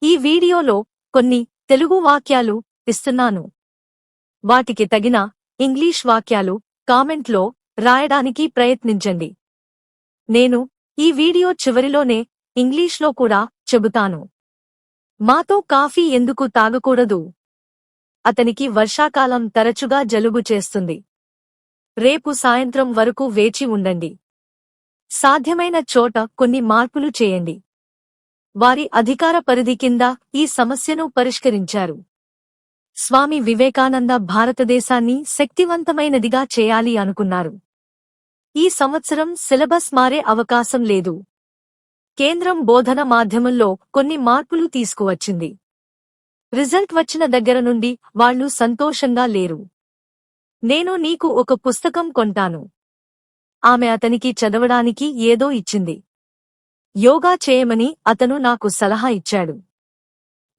ఈ వీడియోలో కొన్ని తెలుగు వాక్యాలు ఇస్తున్నాను. వాటికి తగిన ఇంగ్లీష్ వాక్యాలు కామెంట్లో రాయడానికి ప్రయత్నించండి. నేను ఈ వీడియో చివరిలోనే ఇంగ్లీష్లో కూడా చెబుతాను. మాతో కాఫీ ఎందుకు తాగకూడదు? అతనికి వర్షాకాలం తరచుగా జలుబు చేస్తుంది. రేపు సాయంత్రం వరకు వేచి ఉండండి. సాధ్యమైన చోట కొన్ని మార్పులు చేయండి. వారి అధికార పరిధి కింద ఈ సమస్యను పరిష్కరించారు. స్వామి వివేకానంద భారతదేశాన్ని శక్తివంతమైనదిగా చేయాలి అనుకున్నారు. ఈ సంవత్సరం సిలబస్ మారే అవకాశం లేదు. కేంద్రం బోధన మాధ్యమంలో కొన్ని మార్పులు తీసుకువచ్చింది. రిజల్ట్ వచ్చిన దగ్గర నుండి వాళ్ళు సంతోషంగా లేరు. నేను నీకు ఒక పుస్తకం కొంటాను. ఆమె అతనికి చదవడానికి ఏదో ఇచ్చింది. యోగా చేయమని అతను నాకు సలహా ఇచ్చాడు.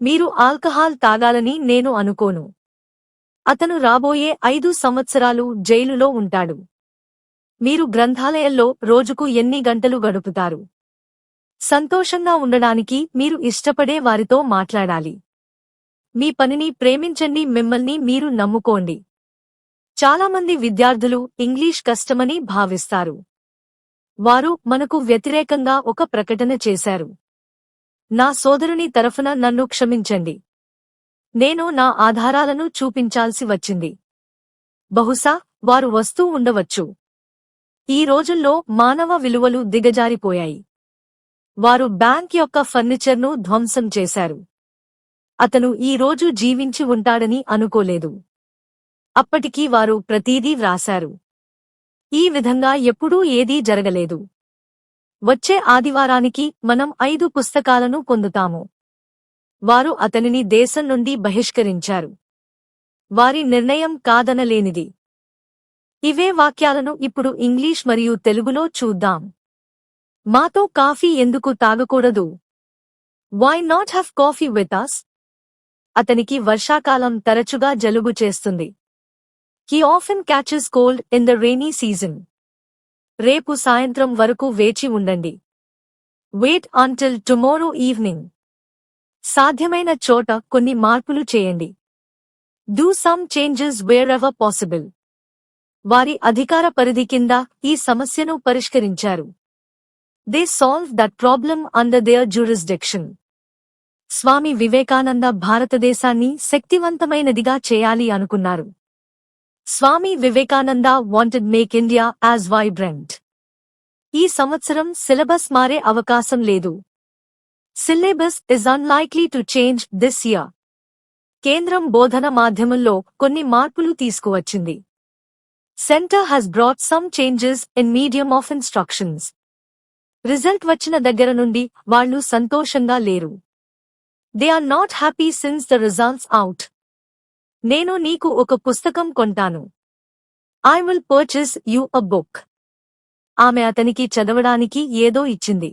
మీరు ఆల్కహాల్ తాగాలని నేను అనుకోను. అతను రాబోయే 5 సంవత్సరాలు జైలులో ఉంటాడు. మీరు గ్రంథాలయంలో రోజుకు ఎన్ని గంటలు గడుపుతారు? సంతోషంగా ఉండడానికి మీరు ఇష్టపడే వారితో మాట్లాడాలి. మీ పనిని ప్రేమించండి, మిమ్మల్ని మీరు నమ్ముకోండి. చాలామంది విద్యార్థులు ఇంగ్లీష్ కష్టమని భావిస్తారు. వారు మనకు వ్యతిరేకంగా ఒక ప్రకటన చేశారు. నా సోదరుని తరఫున నన్ను క్షమించండి. నేను నా ఆధారాలను చూపించాల్సి వచ్చింది. బహుశా వారు వస్తూ ఉండవచ్చు. ఈ రోజుల్లో మానవ విలువలు దిగజారిపోయాయి. వారు బ్యాంక్ యొక్క ఫర్నిచర్ను ధ్వంసం చేశారు. అతను ఈ రోజు జీవించి ఉంటాడని అనుకోలేదు. అప్పటికీ వారు ప్రతీదీ వ్రాశారు. ఈ విధంగా ఎప్పుడూ ఏదీ జరగలేదు. వచ్చే ఆదివారానికి మనం 5 పుస్తకాలను పొందుతాము. వారు అతనిని దేశం నుండి బహిష్కరించారు. వారి నిర్ణయం కాదనలేనిది. ఇవే వాక్యాలను ఇప్పుడు ఇంగ్లీష్ మరియు తెలుగులో చూద్దాం. మాతో కాఫీ ఎందుకు తాగకూడదు? Why not have coffee with us? అతనికి వర్షాకాలం తరచుగా జలుబు చేస్తుంది. He often catches cold in the rainy season. రేపు సాయంత్రం వరకు వేచి ఉండండి. Wait until tomorrow evening. సాధ్యమైన చోట కొన్ని మార్పులు చేయండి. Do some changes wherever possible. వారి అధికార పరిధి కింద ఈ సమస్యను పరిష్కరించారు. They solved that problem under their jurisdiction. Swami Vivekananda భారతదేశాన్ని శక్తివంతమైనదిగా చేయాలి అనుకున్నారు. Swami Vivekananda wanted make India as vibrant. ఈ సంవత్సరం సిలబస్ మారే అవకాశం లేదు. Syllabus is unlikely to change this year. కేంద్రం బోధన మాధ్యమంలో కొన్ని మార్పులు తీసుకువచ్చింది. Center has brought some changes in medium of instructions. Result వచ్చిన దగ్గర నుండి వాళ్ళు సంతోషంగా లేరు. They are not happy since the results out. నేను నీకు ఒక పుస్తకం కొంటాను. I will purchase you a book. ఆమె అతనికి చదవడానికి ఏదో ఇచ్చింది.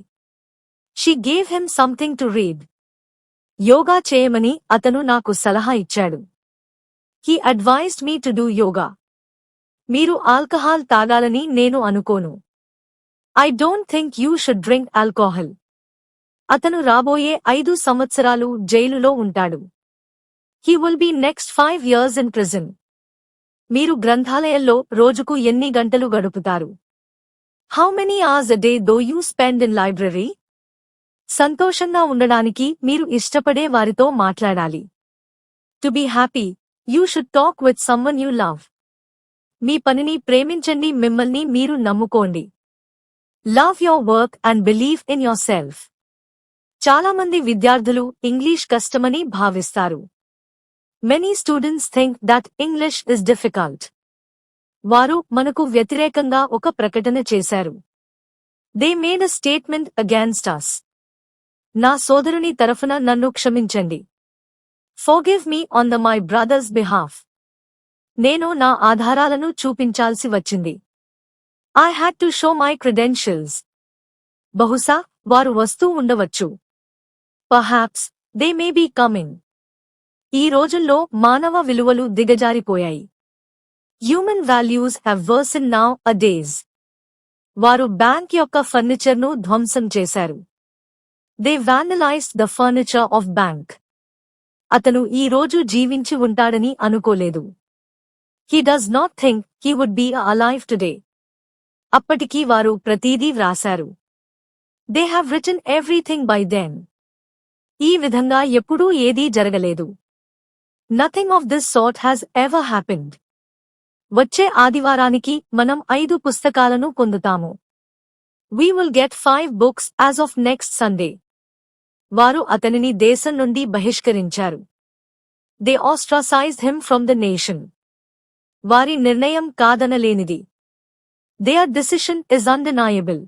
She gave him something to read. Yoga చేయమని అతను నాకు సలహా ఇచ్చాడు. He advised me to do yoga. మీరు ఆల్కహాల్ తాగాలని నేను అనుకోను. I don't think you should drink alcohol. అతను రాబోయే 5 సంవత్సరాలు జైలులో ఉంటాడు. He will be next 5 years in prison. మీరు గ్రంథాలయంలో రోజుకు ఎన్ని గంటలు గడుపుతారు? How many hours a day do you spend in library? సంతోషంగా ఉండడానికి మీరు ఇష్టపడే వారితో మాట్లాడాలి. To be happy, you should talk with someone you love. మీ పనిని ప్రేమించండి, మిమ్మల్ని మీరు నమ్ముకోండి. Love your work and believe in yourself. చాలామంది విద్యార్థులు ఇంగ్లీష్ కష్టమని భావిస్తారు. Many students think that English is difficult. వారు మనకు వ్యతిరేకంగా ఒక ప్రకటన చేశారు. They made a statement against us. నా సోదరుని తరఫున నన్ను క్షమించండి. Forgive me on my brother's behalf. నేను నా ఆధారాలను చూపించాల్సి వచ్చింది. I had to show my credentials. బహుశా వారు వస్తూ ఉండవచ్చు. Perhaps they may be coming. ఈ రోజుల్లో మానవ విలువలు దిగజారిపోయాయి. Human values have worsened nowadays. వారు బ్యాంక్ యొక్క ఫర్నిచర్ను ధ్వంసం చేశారు. They vandalized the furniture of bank. అతను ఈ రోజు జీవించి ఉంటాడని అనుకోలేదు. He does not think he would be alive today. అప్పటికి వారు ప్రతీదీ వ్రాశారు. They have written everything by then. ఈ విధంగా ఎప్పుడూ ఏదీ జరగలేదు. Nothing of this sort has ever happened. వచ్చే ఆదివారానికి మనం 5 పుస్తకాలను పొందుతాము. We will get 5 books as of next Sunday. వారు అతనిని దేశం నుండి బహిష్కరించారు. They ostracized him from the nation. వారి నిర్ణయం కాదనలేనిది. Their decision is undeniable.